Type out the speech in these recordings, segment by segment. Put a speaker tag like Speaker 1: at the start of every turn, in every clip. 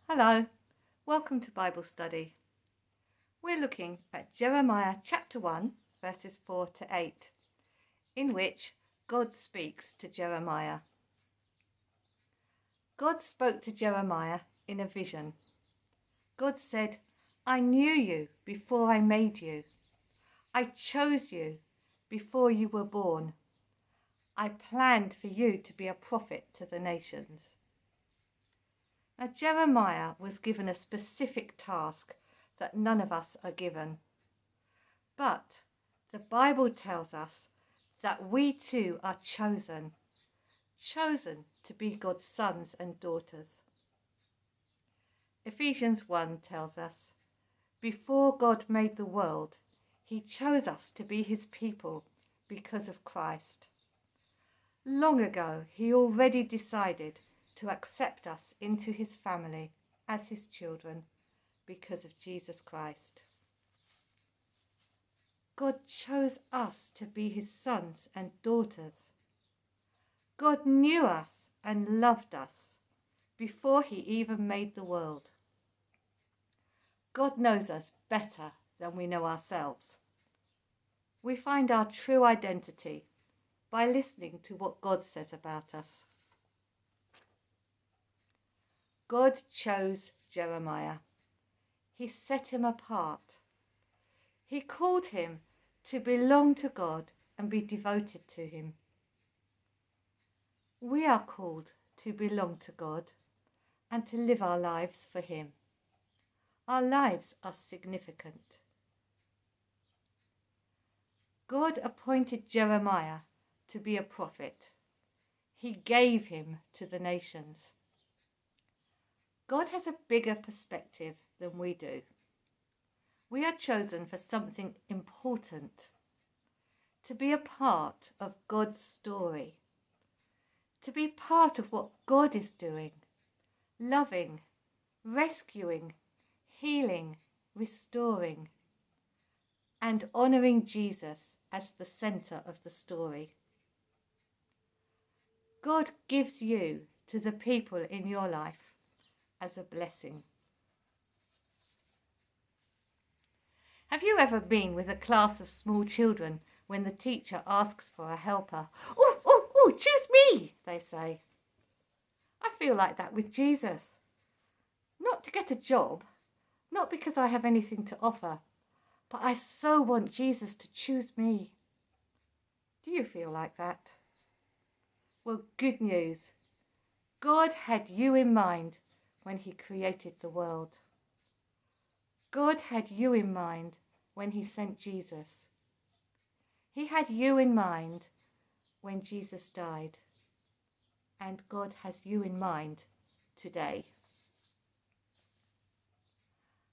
Speaker 1: Hello, welcome to Bible study. We're looking at Jeremiah chapter 1 verses 4 to 8, in which God speaks to Jeremiah. God spoke to Jeremiah in a vision. God said, "I knew you before I made you. I chose you before you were born. I planned for you to be a prophet to the nations." Now, Jeremiah was given a specific task that none of us are given. But the Bible tells us that we too are chosen to be God's sons and daughters. Ephesians 1 tells us, "Before God made the world, he chose us to be his people because of Christ." Long ago, he already decided to accept us into his family as his children because of Jesus Christ. God chose us to be his sons and daughters. God knew us and loved us before he even made the world. God knows us better than we know ourselves. We find our true identity by listening to what God says about us. God chose Jeremiah. He set him apart. He called him to belong to God and be devoted to him. We are called to belong to God and to live our lives for him. Our lives are significant. God appointed Jeremiah to be a prophet. He gave him to the nations. God has a bigger perspective than we do. We are chosen for something important, to be a part of God's story, to be part of what God is doing, loving, rescuing, healing, restoring, and honouring Jesus as the centre of the story. God gives you to the people in your life as a blessing. Have you ever been with a class of small children when the teacher asks for a helper? Oh, choose me, they say. I feel like that with Jesus. Not to get a job, not because I have anything to offer, but I so want Jesus to choose me. Do you feel like that? Well, good news. God had you in mind when he created the world. God had you in mind when he sent Jesus. He had you in mind when Jesus died. And God has you in mind today.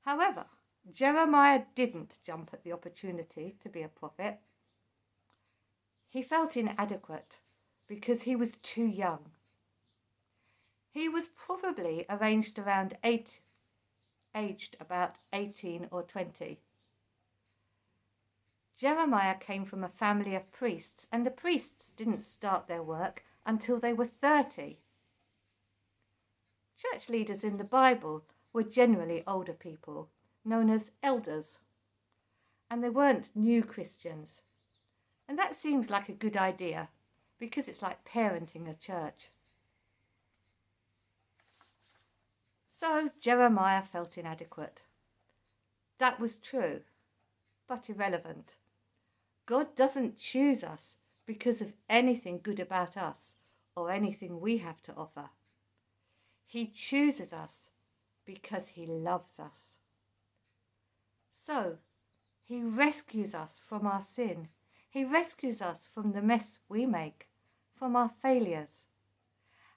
Speaker 1: However, Jeremiah didn't jump at the opportunity to be a prophet. He felt inadequate because he was too young. He was probably aged about 18 or 20. Jeremiah came from a family of priests, and the priests didn't start their work until they were 30. Church leaders in the Bible were generally older people, known as elders, and they weren't new Christians. And that seems like a good idea, because it's like parenting a church. So Jeremiah felt inadequate. That was true, but irrelevant. God doesn't choose us because of anything good about us or anything we have to offer. He chooses us because he loves us. So he rescues us from our sin. He rescues us from the mess we make, from our failures,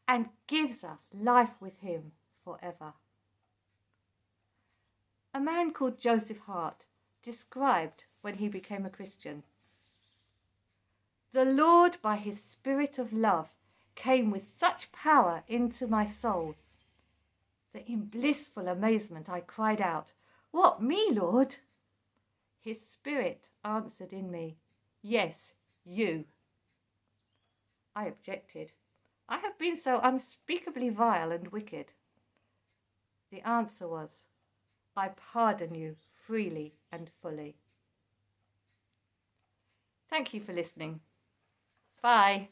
Speaker 1: and gives us life with him forever. A man called Joseph Hart described when he became a Christian. "The Lord, by his spirit of love, came with such power into my soul that in blissful amazement I cried out, 'What, me, Lord?' His spirit answered in me, 'Yes, you.' I objected. I have been so unspeakably vile and wicked. The answer was, I pardon you freely and fully. Thank you for listening. Bye.